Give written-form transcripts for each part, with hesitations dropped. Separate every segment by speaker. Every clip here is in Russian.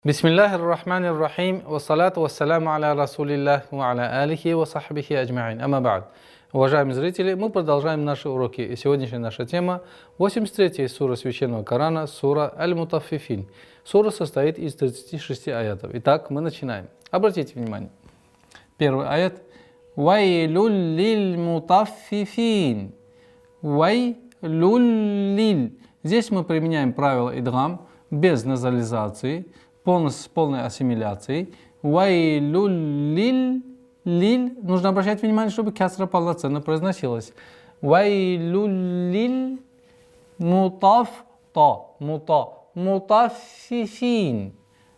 Speaker 1: Бисмиллахир рахманир рахим, вассалату вассаляму аля расулиллах, ва аля алихи ва сахбихи аджмаин. Амма ба'д. Уважаемые зрители, мы продолжаем наши уроки. И сегодняшняя наша тема 83-я сура Священного Корана, сура Аль-Мутаффифин. Сура состоит из 36 аятов. Итак, мы начинаем. Обратите внимание. Первый аят. Вайлюль лиль мутаффифин. Вайлюль. Здесь мы применяем правило идгам без назализации, с полной ассимиляцией. Вайлюль лиль. Нужно обращать внимание, чтобы касра полноценно произносилась. Вайлюль мутаффифин.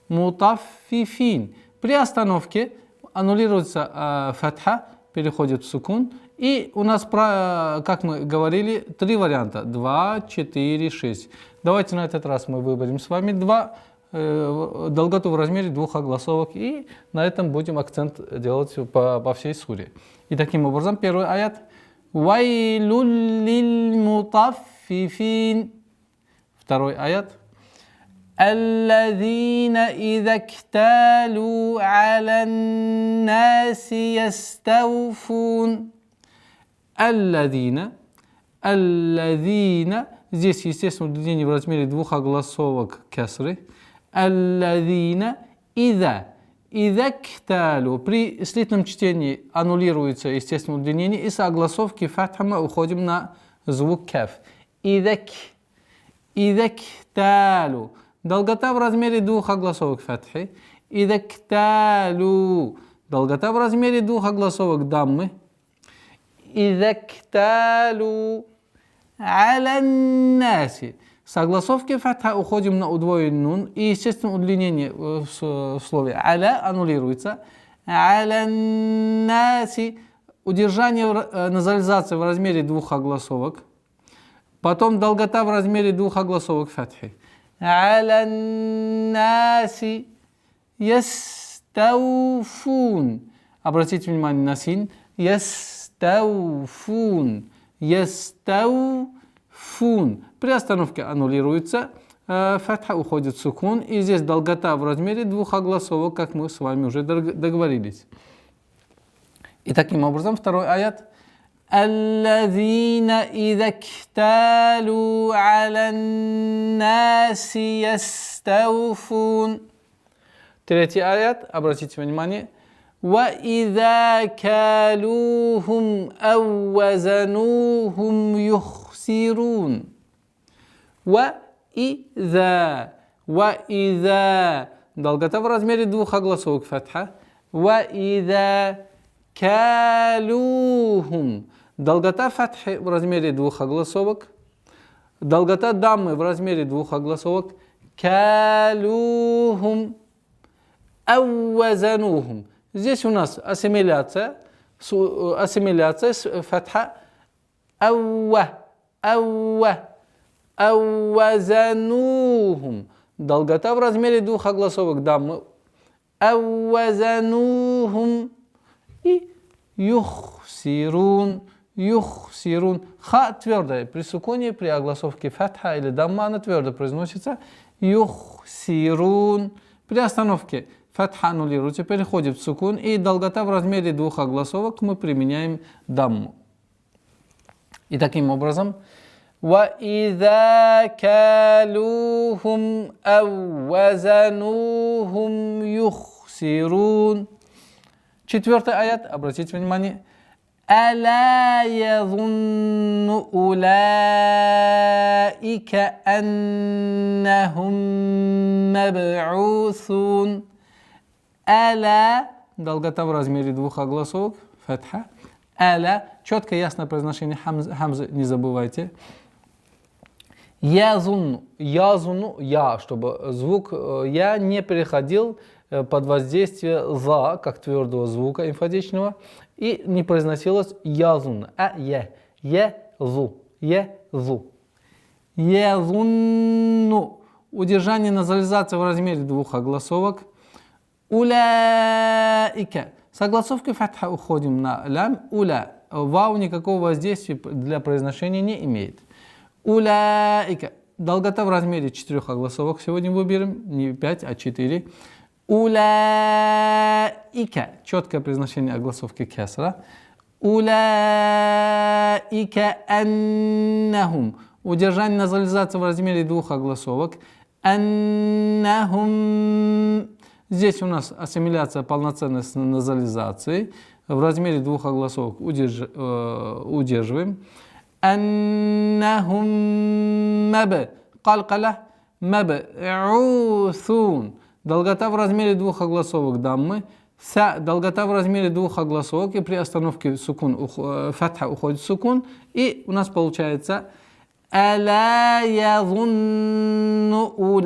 Speaker 1: Мутаффифин. При остановке аннулируется фатха, переходит в сукун. И у нас, как мы говорили, три варианта. 2, 4, 6. Давайте на этот раз мы выберем с вами долготу в размере двух огласовок. И на этом будем акцент делать по всей суре. И таким образом, первый аят. Вайлюль лиль мутаффифин. Второй аят. الذين إذا اكتالوا على الناس يستوفون. الذين. Здесь, естественно, удлинение в размере двух огласовок кесры. الذين إذا اكتالوا. При слитном чтении аннулируется, естественно, удлинение. И с огласовки фатха мы уходим на звук кеф. إذا اكتالوا. Долгота в размере двух огласовок фатхи. إذا اكتالوا. Долгота в размере двух огласовок даммы. إذا اكتالوا على الناس. С огласовки фатха уходим на удвоенный нун. И, естественно, удлинение в слове аля аннулируется. على الناس. Удержание назализации в размере двух огласовок. Потом долгота в размере двух огласовок фатхи. على الناس يستوفون. Обратите внимание на син. يستوفون. При остановке аннулируется, фатха уходит в сукун. И здесь долгота в размере двух огласовок, как мы с вами уже договорились. И таким образом, второй аят. الذين إذا اكتالوا على الناس يستوفون. Третий аят, обратите внимание. وإذا كالوهم أو وزنوهم يخسرون. وإذا. Долгота в размере двух огласовок фатха. وإذا كالوهم. Долгота фатхи в размере двух огласовок. Долгота даммы в размере двух огласовок. Калюхум. Ауазанухум. Здесь у нас ассимиляция с фатха. Ауазанухум. Долгота в размере двух огласовок даммы. Ауазанухум. И юхсирун. Ха твердая. При сукуне, при огласовке фатха или дамма она твердо произносится. Юхсирун. При остановке фатха аннулируется, переходит в сукун. И долгота в размере двух огласовок мы применяем дамму. И таким образом. وَإِذَا كَالُوهُمْ أَوْ وَزَنُوهُمْ يُخْسِرُونَ. Четвертый аят, обратите внимание. أَلَا يَظُنُّ أُولَٰئِكَ أَنَّهُمْ مَبْعُوثُونَ. أَلَا. Долгота в размере двух огласовок. Фатха. أَلَا. Четко, ясное произношение хамзы не забывайте. Язунну, чтобы звук я не переходил под воздействие за, как твердого звука эмфатичного, и не произносилось язунна, а езу. Язунну. Удержание назализации в размере двух огласовок. Уляика. С огласовки фатха уходим на лям. Уля. Вау никакого воздействия для произношения не имеет. Уляика. долгота в размере 4 огласовок. Сегодня выберем не 5, а 4. Уляика. Четкое произношение огласовки кесра. Уляика аннахум. Удержание назализации в размере 2 огласовок. Аннахум. Здесь у нас ассимиляция полноценной с назализацией. В размере 2 огласовок удерживаем. Аннахум маб. Калкаля. Маб'усун. Долгота в размере 2 огласовок даммы. Долгота в размере 2 огласовок. И при остановке сукун, фатха уходит сукун. И у нас получается ألا يظن أولئك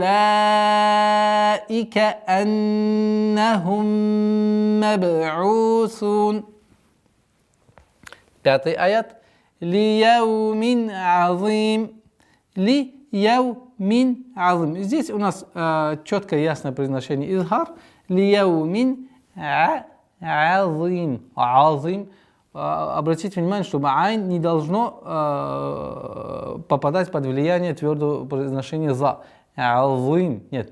Speaker 1: أنهم مبعوثون. Пятый аят. ليوم عظيم. ليوم عظيم. Здесь у нас четкое ясное произношение изхар. ليوم عظيم. عظيم. Обратите внимание, что айн не должно попадать под влияние твердого произношения за. Азим. Нет.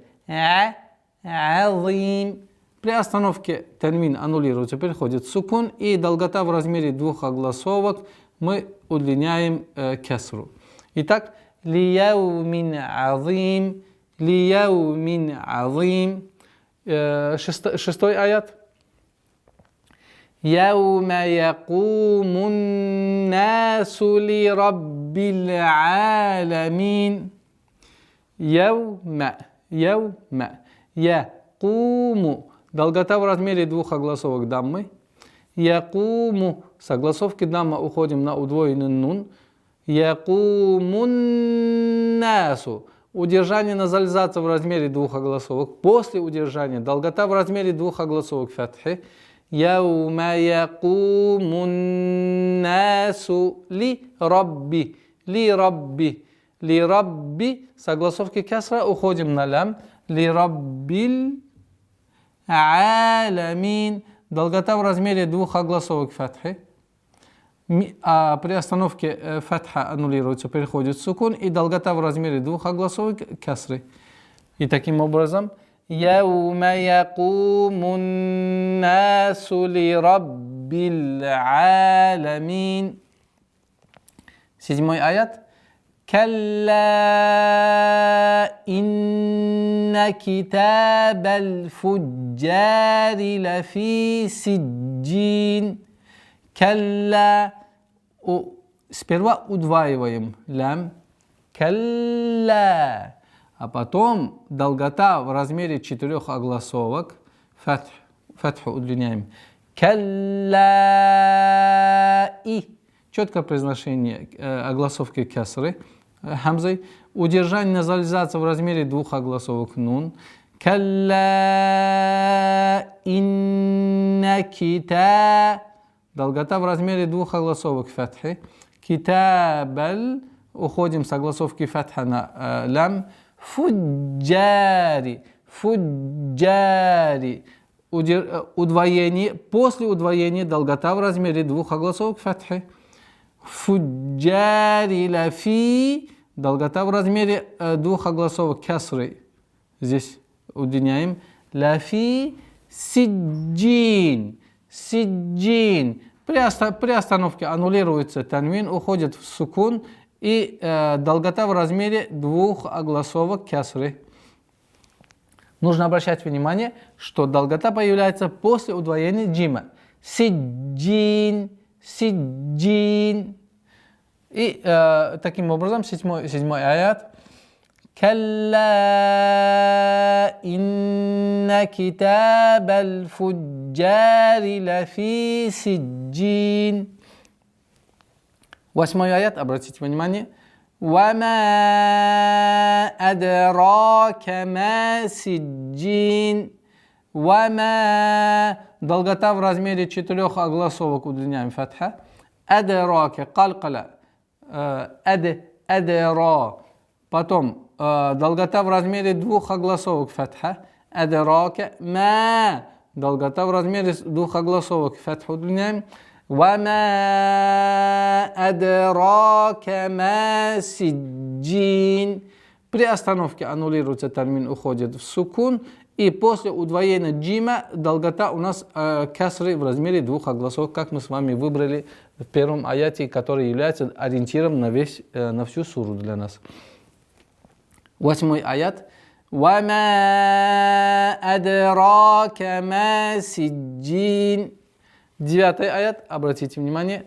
Speaker 1: Азим. При остановке танвин аннулируется, переходит сукун, и долгота в размере 2 огласовок мы удлиняем кесру. Итак, лияумин азим, лияумин азим. Шестой аят. يوم يقوم الناس لرب العالمين. يوم يقوم. Долгота в размере 2 огласовок даммы. Якуму. С огласовки дамма уходим на удвоенный нун. Якумун насу. Удержание назализации в размере 2 огласовок. После удержания долгота в размере 2 огласовок фатхи. Яума якумун насу ли рабби. Ли рабби. Ли рабби. С огласовки кесра уходим на лям. Ли раббил аламин. Долгота в размере 2 огласовок фатхи. А при остановке фатха аннулируется, переходит сукун, и долгота в размере 2 огласовок кесры. И таким образом يوم يقوم الناس لرب العالمين. 7 аят. كلا إن كتاب الفجار لفي سجين. كلا. Сперва удваиваем лям. Калла. А потом долгота в размере 4 огласовок. Фатху удлиняем. Калла-и. Четкое произношение огласовки кесры. Хамзой. Удержание назализации в размере 2 огласовок нун. Калла-инна кита. Долгота в размере 2 огласовок фатхи. Китабаль. Уходим с огласовки фатха на лям. Фуджари. Фуджари. Удвоение. После удвоения долгота в размере 2 огласовок фатхи. Фуджари лафи. Долгота в размере 2 огласовок кесры. Здесь удлиняем. Лафи сиджин. Сиджин. При остановке аннулируется танвин, уходит в сукун, и долгота в размере 2 огласовок кесры. Нужно обращать внимание, что долгота появляется после удвоения джима. Сиджин, сиджин. И таким образом, 7 аят. كلا إن كتاب الفجار لفي سجين. 8 аят, обратите внимание. وما أدراك ما سجين. وما. Долгота в размере 4 огласовок удлиняем фатха. أدراك. قلقلة. أدرا. Потом долгота в размере 2 огласовок фатха. Адрака ма. Долгота в размере 2 огласовок фатха удлиняем. Вама адрака ма сиджин. При остановке аннулируется термин, уходит в сукун. И после удвоения джима долгота у нас касры в размере двух огласовок, как мы с вами выбрали в первом аяте, который является ориентиром на всю суру для нас. 8 аят. وَمَا أَدْرَاكَ مَا سِجِّينٌ. 9 аят, обратите внимание.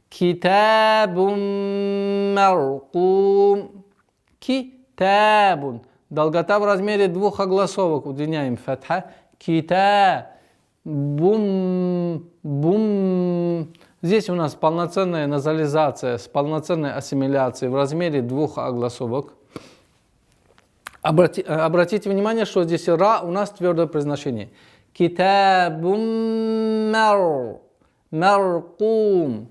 Speaker 1: Китабун маркум. Китабун. Долгота в размере двух огласовок. Удлиняем фатха. Китабун. Бум. Здесь у нас полноценная назализация с полноценной ассимиляцией в размере двух огласовок. Обратите внимание, что здесь ра у нас твердое произношение. Китабун маркум.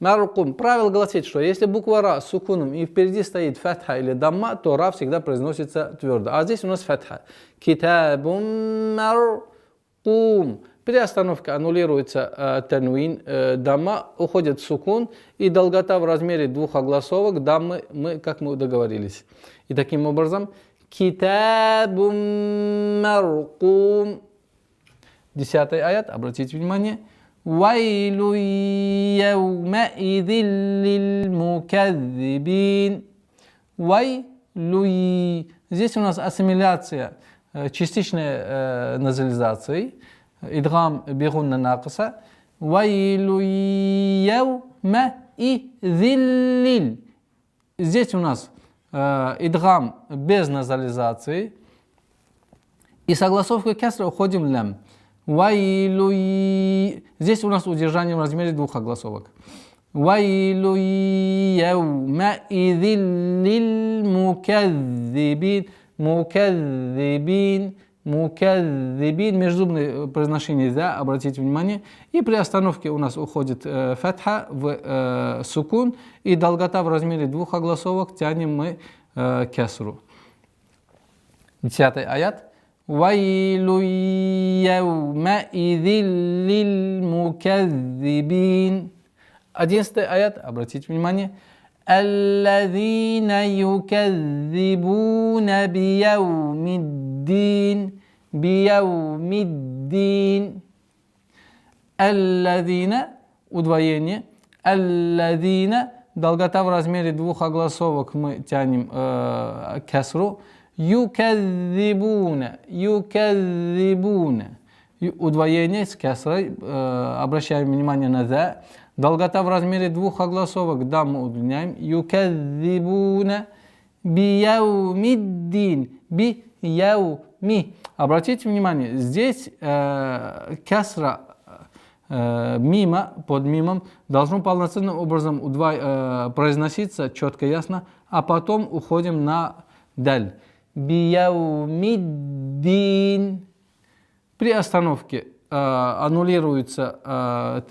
Speaker 1: Маркум. Правило гласит, что если буква ра с сукуном и впереди стоит фатха или дамма, то ра всегда произносится твердо. А здесь у нас фатха. Китабун маркум. При остановке аннулируется танвин, дамма, уходит в сукун, и долгота в размере двух огласовок даммы, как мы договорились. И таким образом, китабун маркум. 10 аят, обратите внимание. Вайлу яумаидин лилмуказзибин. Вайлу. Здесь у нас ассимиляция частичной назализации. Идгам бигунна накса. Вайлу яумаидин лил. Здесь у нас идгам без назализации. И согласовка кесра уходим лям. Вайлу. Здесь у нас удержание в размере двух огласовок. Вайлу яумаидин лилмуказзибин. Муказзибин. Муказзибин. Межзубное произношение «да», обратите внимание. И при остановке у нас уходит фатха в сукун. И долгота в размере двух огласовок тянем мы кесру. 10 аят. Вайлу яумаидин лилмуказзибин. 11 аят, обратите внимание. Аллазина юказзибуна бияумиддин. Бияумиддин. Аллазина, удвоение. Аллазина, долгота в размере двух огласовок мы тянем кесру. Юказзибуна. Юказзибуна. Удвоение с кесрой. Обращаем внимание на «за». Долгота в размере двух огласовок дамму удлиняем. Юказзибуна бияумиддин. Бияуми. Обратите внимание, здесь кесра мима, под мимом, должно полноценным образом произноситься четко, ясно, а потом уходим на даль. Бияумиддин. При остановке аннулируется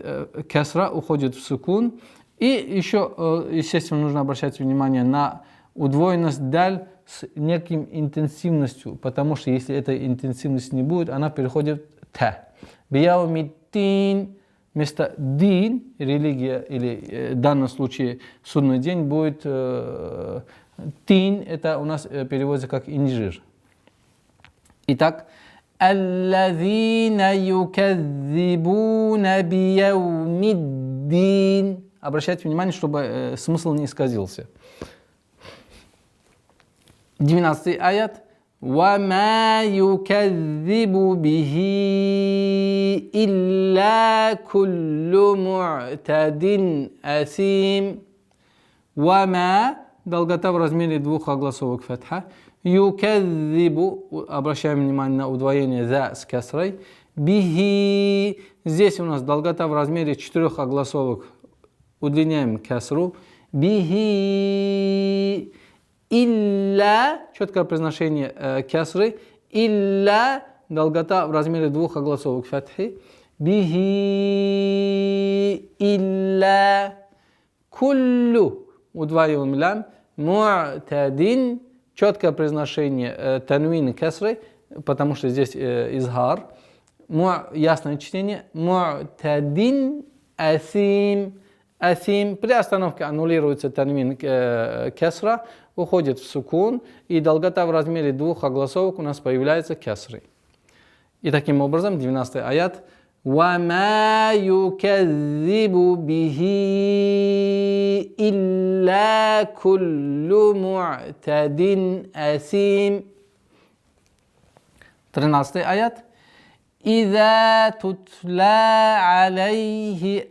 Speaker 1: кесра, уходит в сукун. И еще, естественно, нужно обращать внимание на удвоенность даль с неким интенсивностью, потому что если этой интенсивности не будет, она переходит в та. Бияумиддин. Вместо дин, религия, или в данном случае судный день, будет тин, это у нас переводится как инжир. Итак, аллазина юказзибуна бияумиддин. Обращайте внимание, чтобы смысл не исказился. 12 аят. وَمَا يُكَذِّبُ بِهِ إِلَّا كُلُّ مُعْتَدٍ أَثِيمٍ. وَمَا, долгота в размере двух огласовок фатха. Юказзибу, обращаем внимание на удвоение «за» с кесрой. Бихи, здесь у нас долгота в размере четырех огласовок, удлиняем кесру. Бихи. Илля, четкое произношение кесры. Илля, долгота в размере двух огласовок фатхи. Бихи. Илля. Куллю, удваиваем лям. Му'тадин, четкое произношение танвин кесры, потому что здесь изгар. Ясное чтение. Му'тадин асим. асим. При остановке аннулируется термин кесра, уходит в сукун, и долгота в размере двух огласовок у нас появляется кесрой. И таким образом, 12-й аят. وَمَا يُكَذِّبُ بِهِ إِلَّا كُلُّ مُعْتَدٍ أَثِيمٍ. 13-й аят. إِذَا تُتْلَى عَلَيْهِ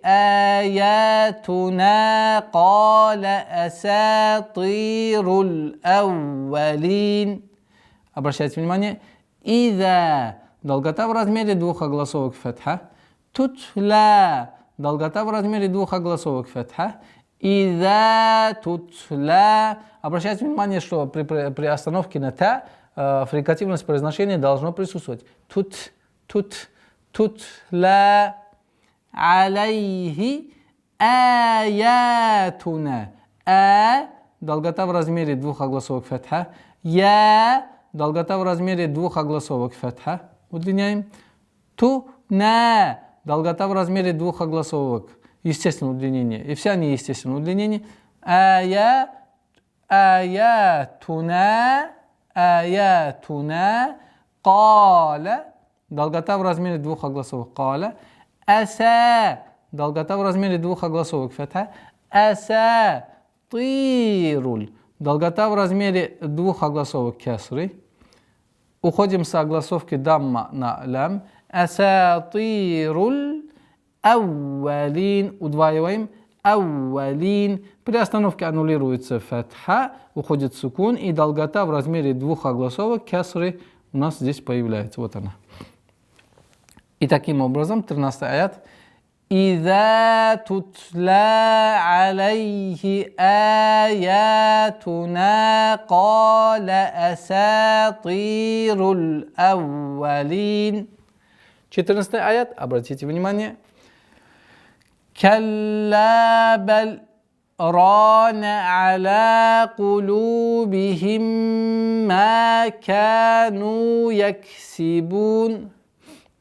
Speaker 1: آيَاتُنَا قَالَ أَسَاطِيرُ الْأَوَّلِينَ. Обращайте внимание. إِذَا долгота в размере двух огласовок фатха. Тутля долгота в размере двух огласовок фатха. Иза тутля. Обращайте внимание, что при остановке на та фрикативность произношения должно присутствовать. Тутля алейхи аятуна. Долгота в размере двух огласовок фатха. Я долгота в размере двух огласовок фатха. Удлиняем. Туна долгота в размере двух огласовок. Естественное удлинение. И все они естественное удлинение. Аятуна. Каля долгота в размере двух огласовок. Каля. Аса долгота в размере двух огласовок. Фатха. Аса тируль долгота в размере двух огласовок. Кесры. Уходим с огласовки дамма на лям. Асатируль ауалин. Удваиваем. Ауалин. При остановке аннулируется фатха, уходит сукун, и долгота в размере двух огласовок кесры у нас здесь появляется. Вот она. И таким образом, 13-й аят. إِذَا تُتْلَى عَلَيْهِ آيَاتُنَا قَالَ أَسَاطِيرُ الْأَوَّلِينَ. 14-й аят, обратите внимание. كَلَّا بَلْ رَانَ عَلَى قُلُوبِهِمْ مَا كَانُوا يَكْسِبُونَ.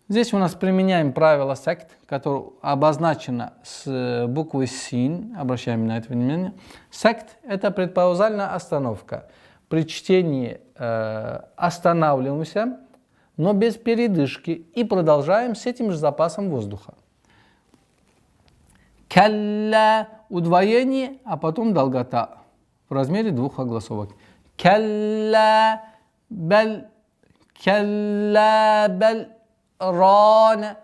Speaker 1: Здесь у нас применяем правило сект, которое обозначено с буквой син. Обращаем на это внимание. Сект – это предпаузальная остановка. При чтении останавливаемся, но без передышки, и продолжаем с этим же запасом воздуха. Калля – удвоение, а потом долгота в размере двух огласовок. Калля баль, калля баль. Рана,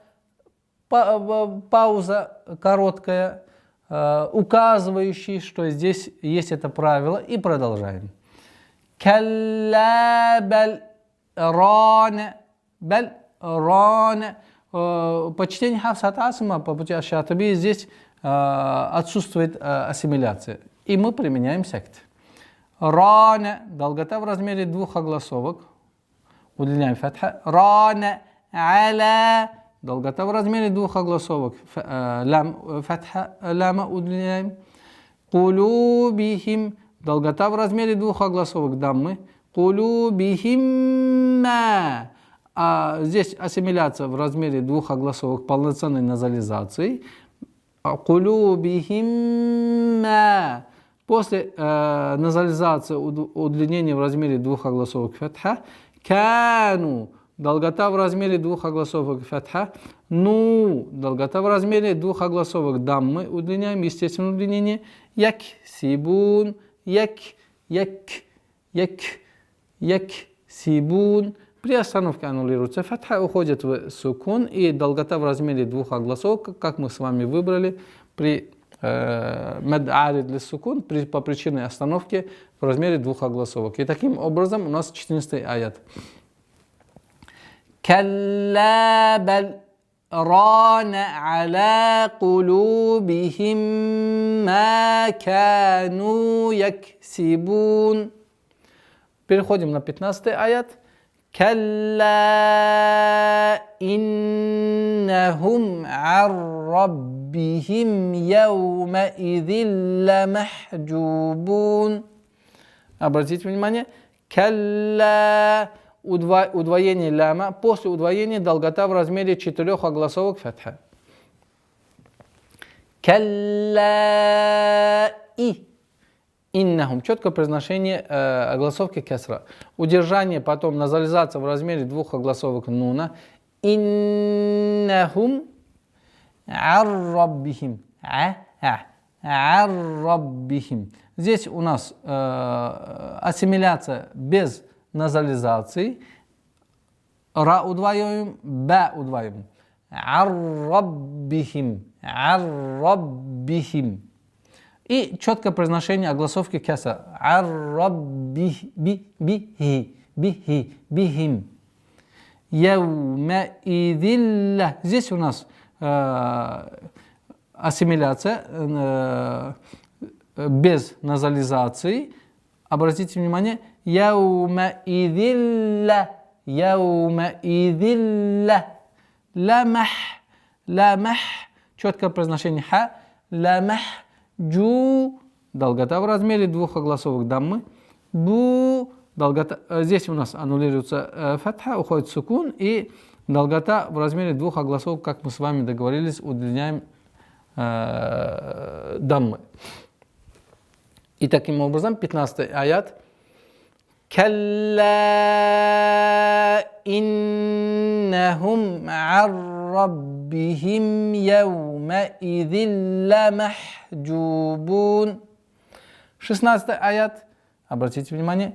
Speaker 1: пауза короткая, указывающая, что здесь есть это правило, и продолжаем. Калла баль рана, баль рана. По чтению Хафса Асима, по пути Аш-Шатиби, здесь отсутствует ассимиляция, и мы применяем сект. Рана, долгота в размере двух огласовок, удлиняем фатха. Рана. Аля долгота в размере двух огласовок. Лям, фатха, ляма удлиняем. Кулубихим долгота в размере двух огласовок. Даммы. Кулубихимма. Здесь ассимиляция в размере двух огласовок полноценной назализации. Кулубихимма. После назализации удлинения в размере двух огласовок фатха. Кану. Долгота в размере двух огласовок фатха. Ну, долгота в размере двух огласовок даммы. Удлиняем, естественное удлинение. Як, сибун, як, сибун. При остановке аннулируется фатха, уходит в сукун, и долгота в размере двух огласовок, как мы с вами выбрали, при мад-арид для сукун, по причине остановки в размере двух огласовок. И таким образом у нас 14-й аят. كلا بل ران على قلوبهم ما كانوا يكسبون. Переходим на 15-й аят. كلا إنهم عن ربهم يومئذ لمحجوبون. Обратите внимание. كلا удвоение ляма, после удвоения долгота в размере 4 огласовок фатха. Калла и. Иннахум. Четкое произношение огласовки кесра. Удержание, потом назализация в размере двух огласовок нуна. Иннахум арраббихим. Арраббихим. Здесь у нас ассимиляция без назализации. Ра удваиваем, ба удваиваем. Арраббихим. Арраббихим. И четкое произношение огласовки кесра. Арраббихи. Бихим. Яумаидилля. Здесь у нас ассимиляция без назализации. Обратите внимание. Яумаидилля. Яумаидилля. Ламах. Ламах. Четкое произношение ха. Ламах. Джу. Долгота в размере двух огласовок даммы. Бу. Долгота. Здесь у нас аннулируется фатха, уходит сукун. И долгота в размере двух огласовок, как мы с вами договорились, удлиняем даммы. И таким образом, 15 аят. Калла иннахум арраббихим яумаидин ламахджубун. 16 аят. Обратите внимание.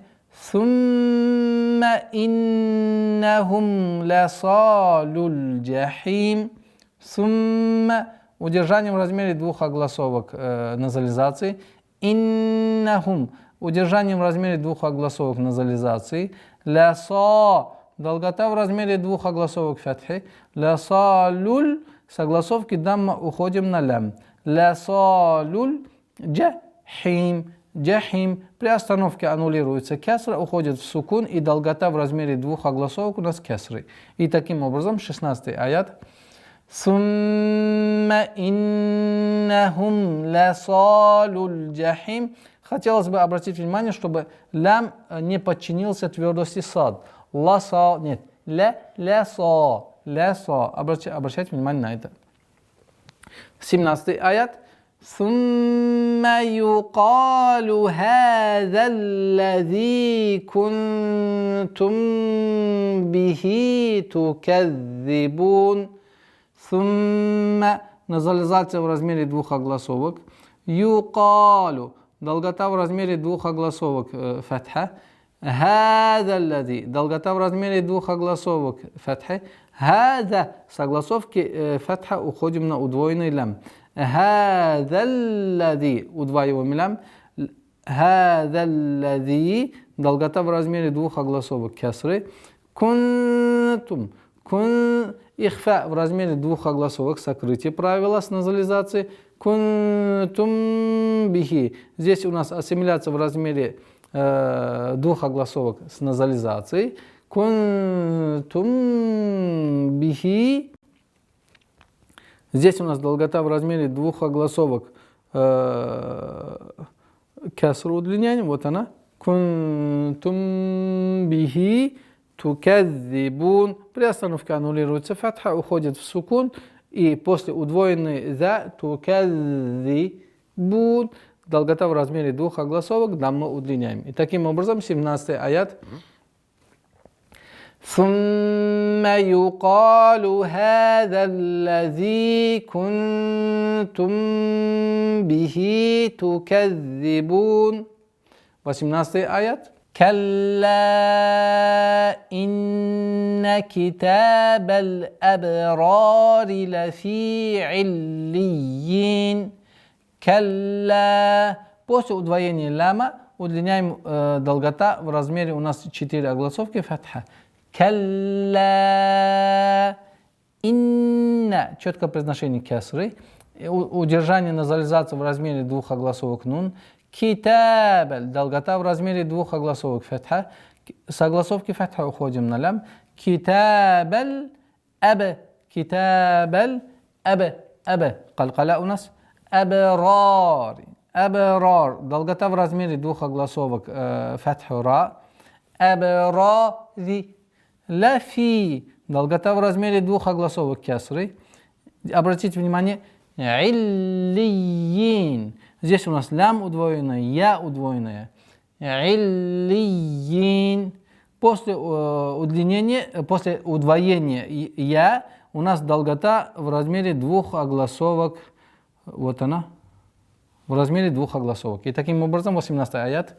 Speaker 1: Сумма иннахум ласалул джахим. Сумма. Удержание в размере двух огласовок назализации. Иннахум. Удержание в размере двух огласовок назализации. Ляса. Долгота в размере двух огласовок фатхи. Лясалуль. С огласовки дамма уходим на лям. Лясалуль джахим. Джахим. При остановке аннулируется кесра, уходит в сукун, и долгота в размере двух огласовок у нас кесры. И таким образом, 16 аят. Сумма иннахум ласалул джахим. Хотелось бы обратить внимание, чтобы лям не подчинился твердости сад. Ласа, нет, ляса, ляса. Обращайте внимание на это. 17 аят. ثم يقال هذا الذي كنتم به تكذبون. ثم назализация в размере двух огласовок. Юкалу. Долгота в размере двух огласовок фатха. هذا الذي. Долгота в размере двух огласовок фатха. هذا. С огласовки фатха уходим на удвоенный лям. هذا الذي. Удваиваем лям. هذا الذي. Долгота в размере двух огласовок кесры. Кунтум. Ихфа в размере двух огласовок, сокрытие правила с назализацией. Кунтум бихи. Здесь у нас ассимиляция в размере двух огласовок с назализацией. Кунтум бихи. Здесь у нас долгота в размере двух огласовок кесру удлиняем. Вот она. Кунтум бихи тукадзибун. При остановке аннулируется фатха, уходит в сукун. И после удвоенной за тукадзибун. Долгота в размере двух огласовок дамму удлиняем. И таким образом 17 аят. ثم يقال هذا الذي كنتم به تكذبون. 18 аят. كلا إن كتاب الأبرار لفي عليين. كلا. После удвоения ляма удлиняем долгота в размере у нас 4 огласовки фатха. Калла инна. Четкое произношение кесры. Удержание назализации в размере двух огласовок нун. Китабаль. Долгота в размере двух огласовок фатха. С огласовки фатха уходим на лям. Китабаль аб. Китабаль аб. Аб. Калкала у нас. Абрар. Абрар. Долгота в размере двух огласовок фатха ра. Абрари. Лафи. Долгота в размере двух огласовок кесры. Обратите внимание. Иллиин. Здесь у нас лям удвоенное, я удвоенное. Иллиин. После удвоения я у нас долгота в размере двух огласовок. Вот она. В размере двух огласовок. И таким образом 18 аят.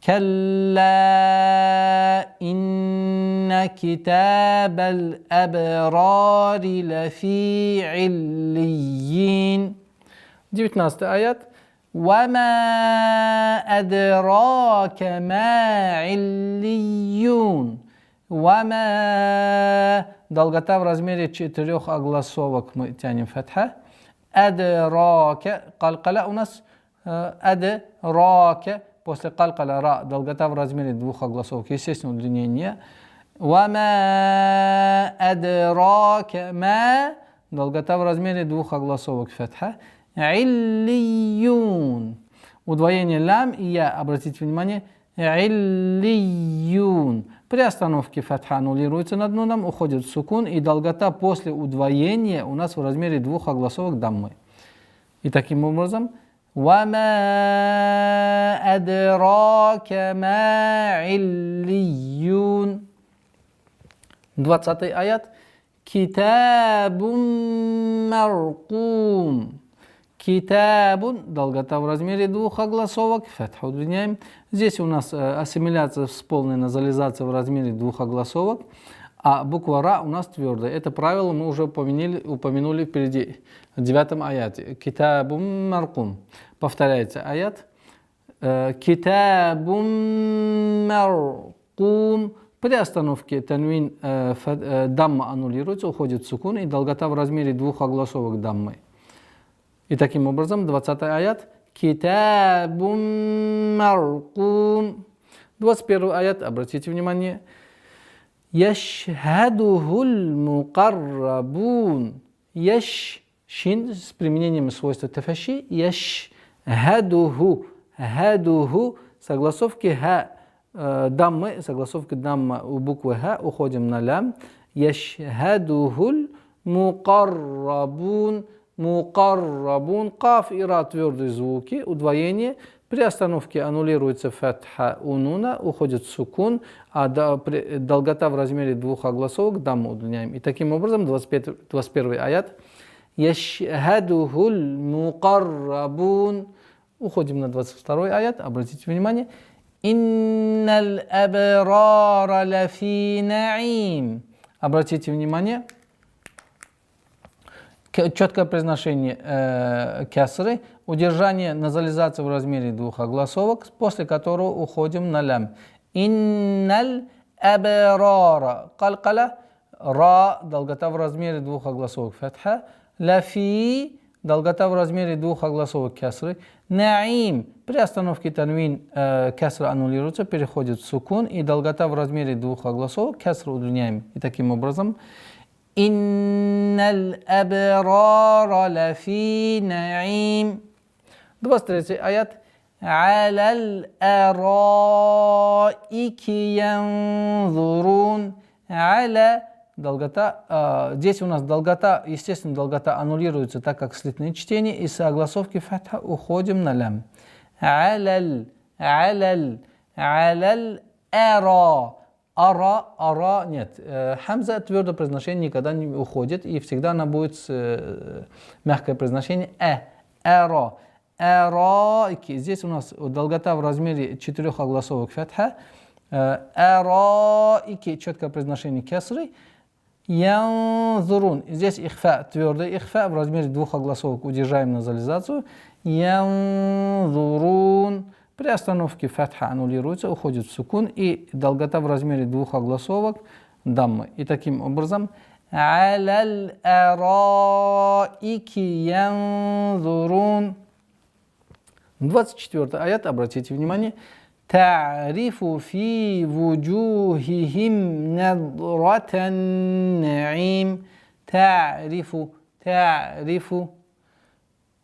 Speaker 1: Калла инна китабал абрари лафи иллиин. 19 аят. Вама адрака ма иллиюн. Вама. Долгота в размере 4 огласовок мы тянем фатха. Адрака. Калкала у нас адрака. После калкала ра. Долгота в размере 2 огласовок. Естественно, удлинение. Вама адрака ма. Долгота в размере 2 огласовок фатха. Иллиюн. Удвоение лям и я. Обратите внимание. Иллиюн. При остановке фатха аннулируется над нуном, уходит в сукун, и долгота после удвоения у нас в размере 2 огласовок даммы. И таким образом, وَمَا أَدْرَاكَ مَا عِلِّيُّونَ. 20 аят. Китабун маркум. Китабун. Долгота в размере 2 огласовок. Фатху удлиняем. Здесь у нас ассимиляция с полной назализацией в размере 2 огласовок. А буква ра у нас твердая. Это правило мы уже упомянули впереди. В 9 аяте. Китабун маркум. Повторяется аят. Китабун маркум. При остановке танвин дамма аннулируется, уходит в сукун, и долгота в размере 2 огласовок даммы. И таким образом 20 аят. Китабун маркум. 21 аят. Обратите внимание. Яшхадухул мукаррабун. Шин с применением свойства тафаши. Яшхадуху. Хадуху. Согласовки ха. Даммы, согласовки дамма у буквы ха, уходим на лям. Яшхадухул мукаррабун. Мукаррабун. Каф и ра твердые звуки. Удвоение. При остановке аннулируется фатха у нуна, уходит сукун, а долгота в размере 2 огласовок дамму удлиняем. И таким образом 21 аят. Яшхадухул мукаррабун. Уходим на 22 аят. Обратите внимание. Инналь абрара лафи наим. Обратите внимание. Четкое произношение кясры, удержание назализации в размере 2 огласовок, после которого уходим на лям. Инналь абрара. Калкала. Ра. Долгота в размере 2 огласовок фатха. Лафи. Долгота в размере 2 огласовок кясры. Наим. При остановке танвин кясра аннулируется, переходит в сукун, и долгота в размере 2 огласовок кясру удлиняем. И таким образом. Инналь абрара лафи наим. 23 аят. Алал араики янзурун. Аля. Долгота. Здесь у нас долгота, естественно, долгота аннулируется, так как слитное чтение, и с огласовки фатха уходим на лям. Алал. Алал. Алал ара. Ара, нет. Хамза, твердое произношение, никогда не уходит, и всегда она будет мягкое произношение. Ара. Арайки. Здесь у нас долгота в размере 4 огласовок фатха. Арайки. Четкое произношение кесры. Янзурун. Здесь ихфа, твердый ихфа в размере 2 огласовок. Удержаем назализацию. Янзурун. При остановке фатха аннулируется, уходит в сукун, и долгота в размере 2 огласовок даммы. И таким образом алал араики янзурун. 24 аят, обратите внимание. Та'рифу фи вуджухихим надратан наим. Та'рифу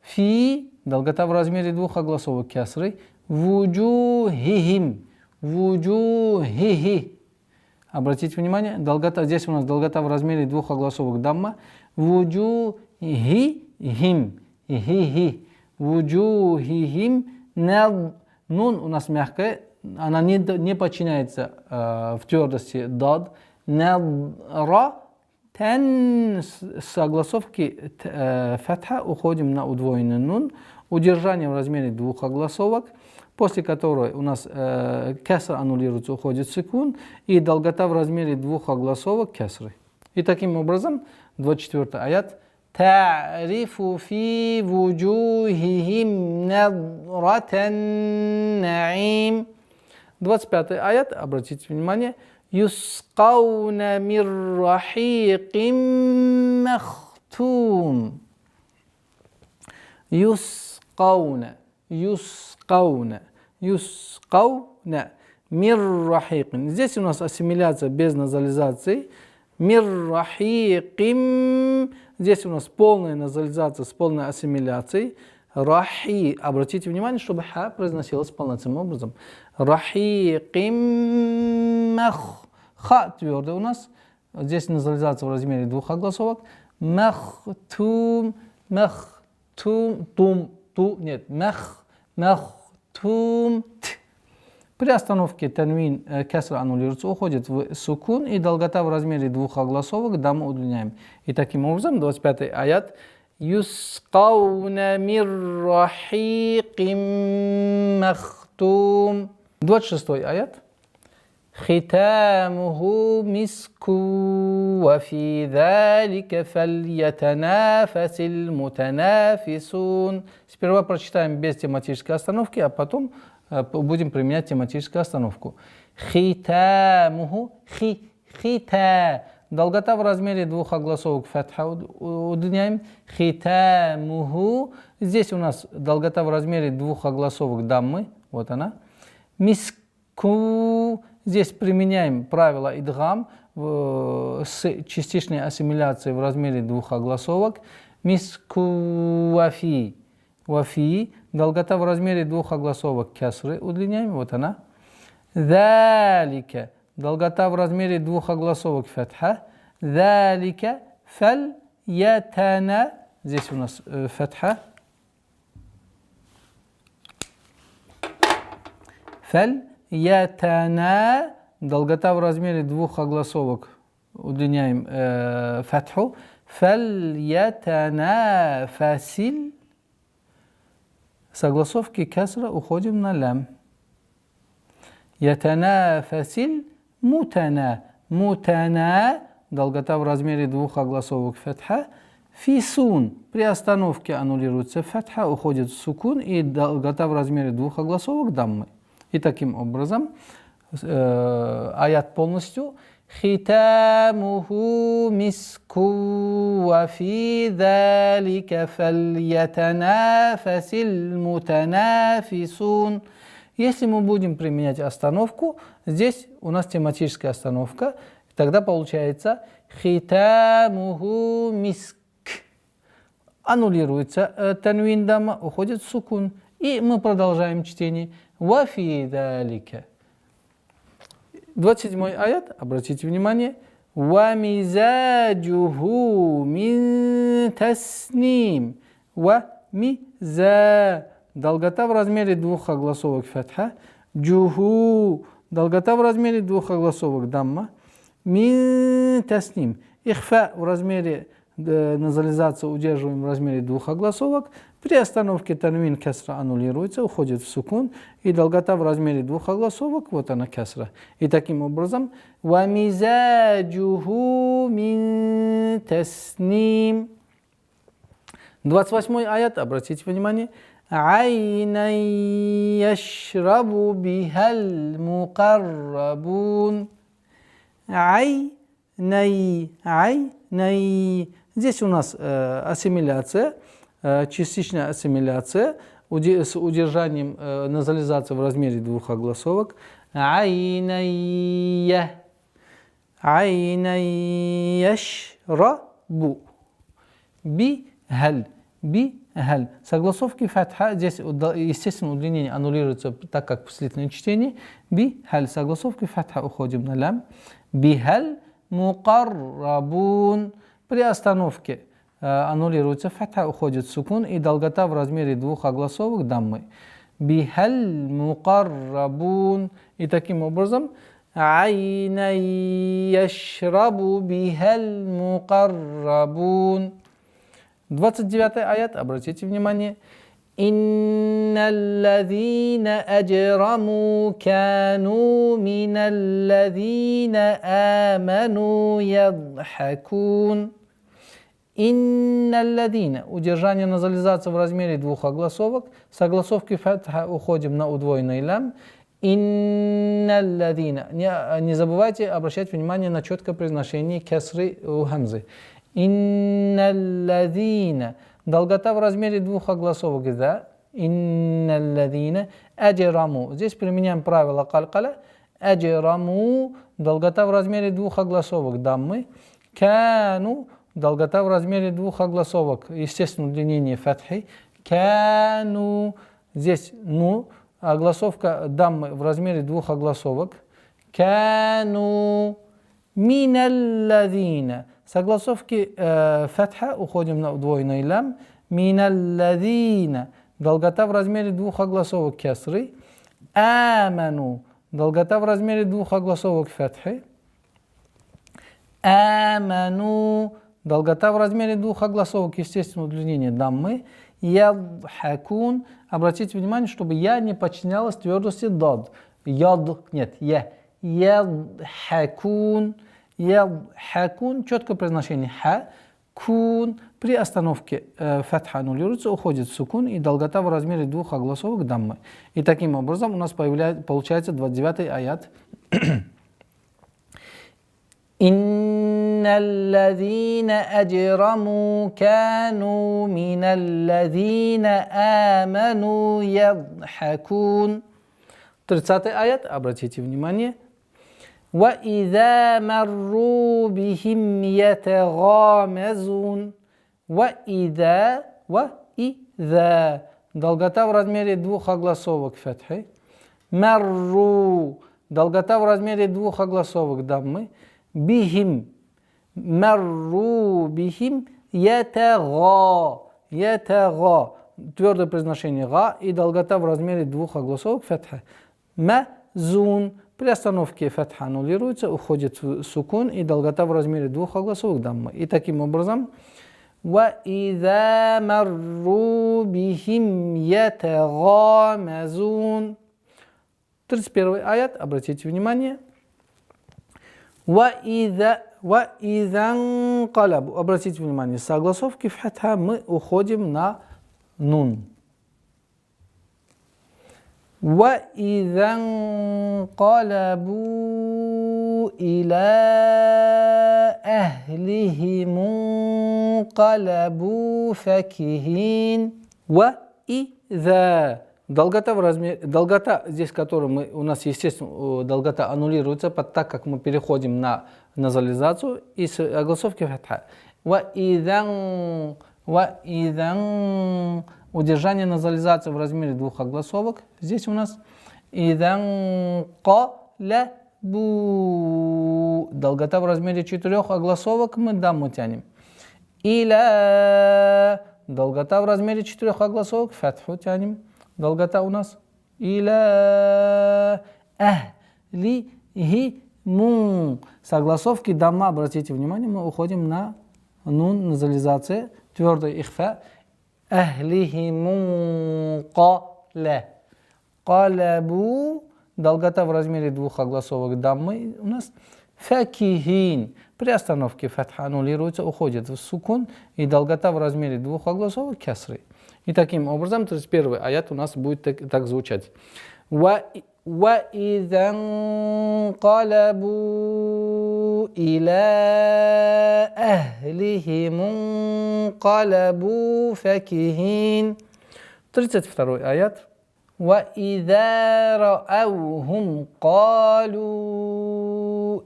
Speaker 1: фи. Долгота в размере 2 огласовок кясры. Вуджухихим. Вуджухихи. Обратите внимание, долгота, здесь у нас долгота в размере 2 огласовок дамма. Вуджухи. хи, вуджухихим, нун у нас мягкая, она не подчиняется в твердости дад. Надра, тен, с огласовки фатха уходим на удвоенный нун, удержание в размере двух огласовок, после которой у нас кеср аннулируется, уходит сукун, и долгота в размере двух огласовок кесры. И таким образом, 24 аят, та'рифу фи вуджухихим надратан наим. 25 аят, обратите внимание, юскауна мир рахиким махтум. Юскауна мир рахиким. Здесь у нас ассимиляция без назализации. Мир рахиким. Здесь у нас полная назализация с полной ассимиляцией. Рахи. Обратите внимание, чтобы ха произносилось полноценным образом. Рахиким мах. Ха твердый у нас. Здесь назализация в размере двух огласовок. Махтум. Махтум. При остановке танвин кеср аннулируется, уходит в сукун, и долгота в размере двух огласовок дамму удлиняем. И таким образом, 25 аят. Юскауна мир рахиким махтум. 26 аят. Хитамуху миску ва фи залика фальятанафасил мутанафисун. Сперва прочитаем без тематической остановки, а потом будем применять тематическую остановку. Хитамуху, хита. Долгота в размере двух огласовок фатха удлиняем. Хитамуху. Здесь у нас долгота в размере двух огласовок даммы. Вот она. Миску. Здесь применяем правило идгам с частичной ассимиляцией в размере двух огласовок. Миску вафи. Вафи. Долгота в размере двух огласовок кесры удлиняем. Вот она. Залика. Долгота в размере двух огласовок фатха. Залика фаль ятана. Здесь у нас фатха. Фаль ятана. Долгота в размере двух огласовок удлиняем фатху. Фаль ятана фасиль. С огласовки кесра уходим на лям. Ятанафасиль мутана. Мутана. Долгота в размере двух огласовок фатха. Фисун. При остановке аннулируется фатха, уходит в сукун, и долгота в размере двух огласовок даммы. И таким образом аят полностью. Хитамуху миску ва фи залика фальятанафасил мутанафисун. Если мы будем применять остановку, здесь у нас тематическая остановка, тогда получается хитамуху миск. Аннулируется танвин дамма, уходит в сукун. И мы продолжаем чтение. Ва фи залика. 27 аят, обратите внимание. Ва мизаджуху мин тасним. Ва миза. Долгота в размере двух огласовок фатха. Джуху. Долгота в размере двух огласовок дамма. Мин тасним. Ихфа в размере назализации удерживаем в размере двух огласовок. При остановке танвин кесра аннулируется, уходит в сукун, и долгота в размере двух огласовок, вот она кесра. И таким образом, ва мизаджуху мин тасним. 28 аят, обратите внимание. Айнан яшрабу бихал мукаррабун. Айнай. Здесь у нас ассимиляция. Частичная ассимиляция с удержанием назализации в размере двух огласовок. Айная. Яшрабу. Бихаль. Бихаль. С огласовки фатха здесь, естественно, удлинение аннулируется, так как вследственное чтение. Бихаль. С огласовки фатха уходим на лям. Бихаль мукаррабун. При остановке аннулируется фатха, уходит сукун, и долгота в размере двух огласовок даммы. Бихаль мукаррабун. И таким образом айна яшрабу бихаль мукаррабун. 29 аят, обратите внимание. Инналлазина аджраму кану миналлазина аману ядхакун. Инналлазина. Удержание назализации в размере двух огласовок. С огласовки фатха уходим на удвоенный лям. Инналлазина. Не забывайте обращать внимание на четкое произношение кесры у хамзы. Инналлазина. Долгота в размере двух огласовок. Да? Инналлазина аджраму. Здесь применяем правило калькаля. Аджраму. Долгота в размере двух огласовок. Даммы. Кану. Долгота в размере двух огласовок. Естественно, удлинение фатхи. Кану. Здесь ну. Огласовка даммы в размере двух огласовок. Кану миналлазина. С огласовки фатха уходим на удвоенный лям. Миналлазина. Долгота в размере двух огласовок кесры. Аману. Долгота в размере двух огласовок фатхи. Аману. Долгота в размере двух огласовок, естественно, удлинение даммы. Ядхакун. Обратите внимание, чтобы я не подчинялась твердости дад. Яд, нет, я. Ядхакун. Ядхакун. Четкое произношение. Ха. Кун. При остановке фатха аннулируется, уходит в сукун, и долгота в размере двух огласовок даммы. И таким образом у нас получается 29 аят. Инналлазина аджраму кану миналлазина аману ядхакун. 30 аят, обратите внимание. Ва иза марру бихим ятагамазун. Ва иза. Долгота в размере двух огласовок фатхи. Марру. Долгота в размере двух огласовок даммы. Бихим. Марру бихим ятага. Твердое произношение га и долгота в размере двух огласовок фатха. Мазун. При остановке фатха аннулируется, уходит в сукун, и долгота в размере двух огласовок даммы. И таким образом وَإِذَا مَرُّوا بِهِمْ يَتَغَامَزُونَ. 31 аят, обратите внимание. وَإِذَا انقلبوا. Обратите внимание, с огласовки фатха мы уходим на нун. وَإِذَا انقلبوا إِلَى أَهْلِهِمْ انقلبوا فَكِهِينَ. وَإِذَا. Долгота в размере, долгота здесь, которую у нас, естественно, долгота аннулируется, так как мы переходим на назализацию и с огласовки фатха. وَإِذَا удержание назализации в размере двух огласовок. Здесь у нас إِذَا انقلبوا. Долгота в размере 4 огласовок мы дамму тянем. إِلَى. Долгота в размере 4 огласовок фатху тянем. Долгота у нас إِلَى أَهْلِهِمْ. С огласовки дамма, обратите внимание, мы уходим на нун, назализация, твердый ихфа. أَهْلِهِمْ قَلَبُوا. Долгота в размере двух огласовок даммы у нас факихин. При остановке фатха аннулируется, уходит в сукун, и долгота в размере двух огласовок кесры. И таким образом 31 аят у нас будет так звучать. وَإِذَا انقلبوا إِلَى أَهْلِهِمْ انقلبوا فَكِهِينَ. 32 аят. وَإِذَا رَأَوْهُمْ قَالُوا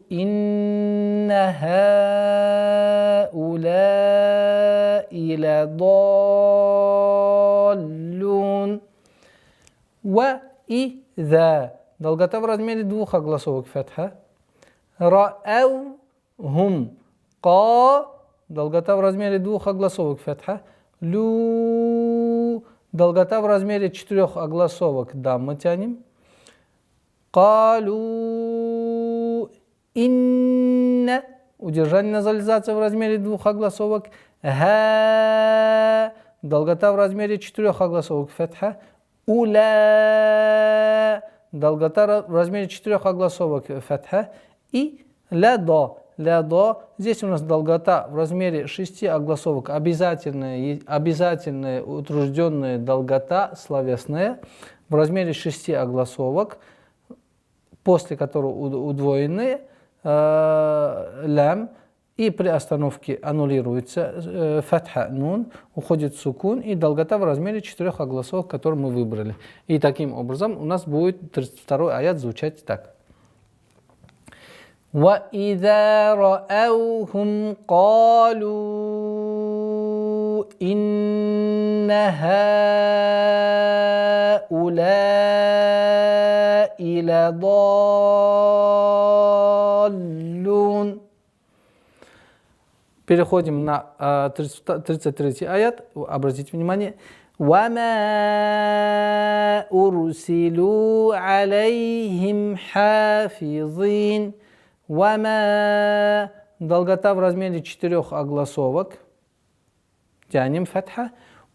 Speaker 1: إِنَّ هَؤُلَاءِ لَضَالُّونَ. وَإِذَا. Долгота в размере двух огласовок фатха. رَأَوْهُمْ долгота в размере двух огласовок фатха. Лю, долгота в размере четырех огласовок даммы тянем. Калу, инна, удержание назализация в размере двух огласовок. Ха, долгота в размере четырех огласовок фатха. Уля, долгота в размере четырех огласовок фатха. И ля-до. Ля-до. Здесь у нас долгота в размере 6 огласовок. Обязательная утружденная долгота словесная в размере 6 огласовок, после которого удвоенные лям. И при остановке аннулируется фатха нун, уходит сукун и долгота в размере 4 огласовок, которые мы выбрали. И таким образом у нас будет 32-й аят звучать так. وَإِذَا رَأَوْهُمْ قَالُوا إِنَّ هَؤُلَاءِ لَضَالُّونَ. Переходим на 33-й аят. Обратите внимание. وَمَا أُرْسِلُوا عَلَيْهِمْ حَافِظِينَ. Вама, долгота в размере 4 огласовок, тянем фатха.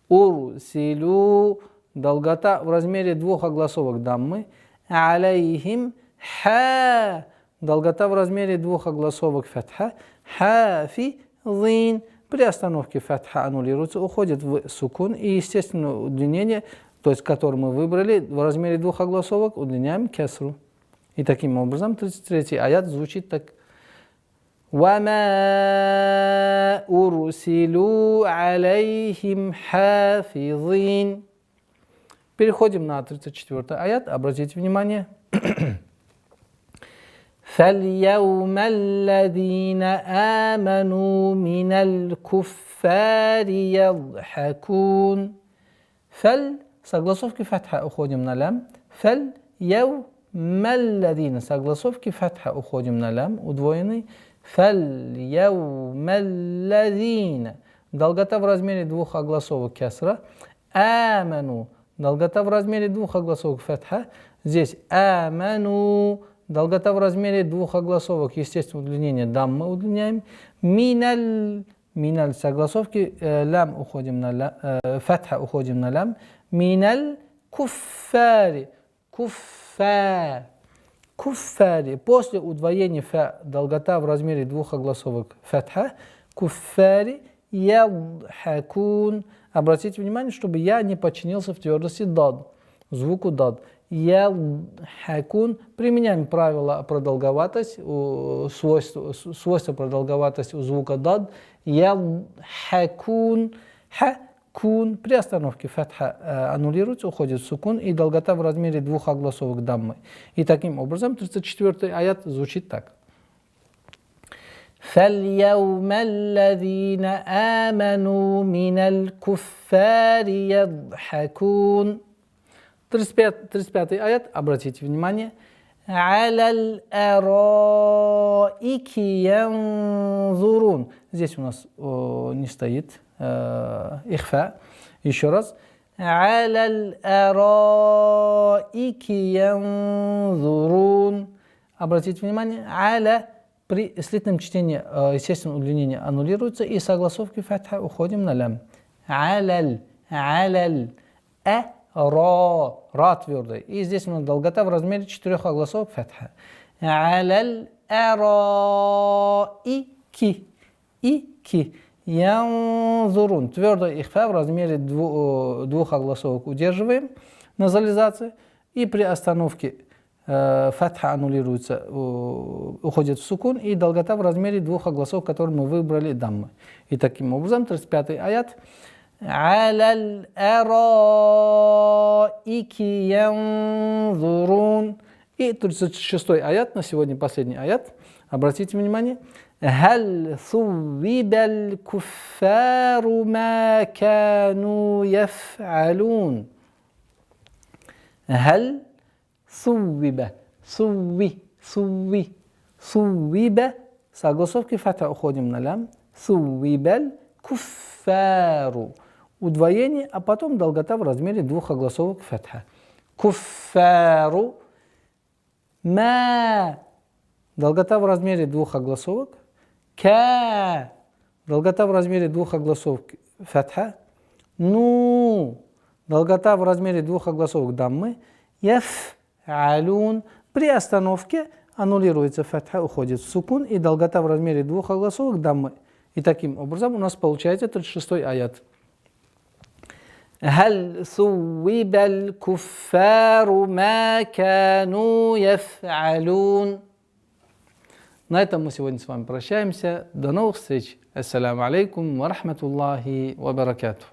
Speaker 1: Урсилу, долгота в размере 2 огласовок даммы. Алейхим, ха, долгота в размере 2 огласовок фатха. Хафизин, при остановке фатха аннулируется, уходит в сукун и естественное удлинение, то есть которое мы выбрали в размере 2 огласовок, удлиняем кесру. И таким образом 33-й аят звучит так. وَمَا أُرْسِلُوا عَلَيْهِمْ حَافِظِينَ. Переходим на 34-й аят. Обратите внимание. فَالْيَوْمَ الَّذِينَ آمَنُوا مِنَ الْكُفَّارِ يَضْحَكُونَ. Фаль, согласовки фатха уходим на лям. فَالْيَوْمَ الذين, согласовки фатха уходим на лям, удвоенный. فَالْيَوْمَ الَّذِينَ, долгота в размере 2 огласовок кесра. آمَنُوا, долгота в размере 2 огласовок фатха. Здесь آمَنُوا, долгота в размере 2 огласовок, естественно, удлинение даммы удлиняем. Миналь, согласовки лям уходим на лям, фатха уходим на лям. Миналь куффари, куффари. После удвоения фа, долгота в размере 2 огласовок фатха. Куффари ядхакун. Обратите внимание, чтобы я не подчинился в твердости дад, звуку дад. Ядхакун. Применяем правило продолговатость, свойство продолговатости у звука дад. Ядхакун. Кун, при остановке фатха аннулируется, уходит в сукун и долгота в размере 2 огласовок даммы. И таким образом 34-й аят звучит так. فَالْيَوْمَ الَّذِينَ آمَنُوا مِنَ الْكُفَّارِ يَضْحَكُونَ. 35-й аят, обратите внимание. عَلَى الْأَرَائِكِ يَنْظُرُونَ. Здесь у нас не стоит ихфа. Еще раз. على الأرائك ينظرون. Обратите внимание. على при слитном чтении, естественно, удлинение аннулируется и согласовки фатха уходим на лям. على ра твердый. И здесь у нас долгота в размере 4 огласовок фатха. على الأرائك янзурун. Твердый ихфа в размере 2 огласовок удерживаем, назализация, и при остановке фатха аннулируется, уходит в сукун, и долгота в размере 2 огласовок, которые мы выбрали даммы. И таким образом 35-й аят. على الأرائك ينظرون. И 36-й аят, на сегодня последний аят. Обратите внимание. هل ثوب الكفار ما كانوا يفعلون. هل ثوب согласовки фата уходим на лям. Суибаль куффару. Удвоение, а потом долгота в размере двух огласовок фатха. Куффару. Ма. Долгота в размере двух огласовок. Ка. Долгота в размере двух огласовок фатха. Ну. Долгота в размере двух огласовок даммы. Яф'алун. При остановке аннулируется фатха, уходит в сукун, и долгота в размере двух огласовок даммы. И таким образом у нас получается 36-й аят. Халь суибаль куффару ма кану яф'алун. На этом мы сегодня с вами прощаемся. До новых встреч. Ассаламу алейкум ва рахматуллахи ва баракатух.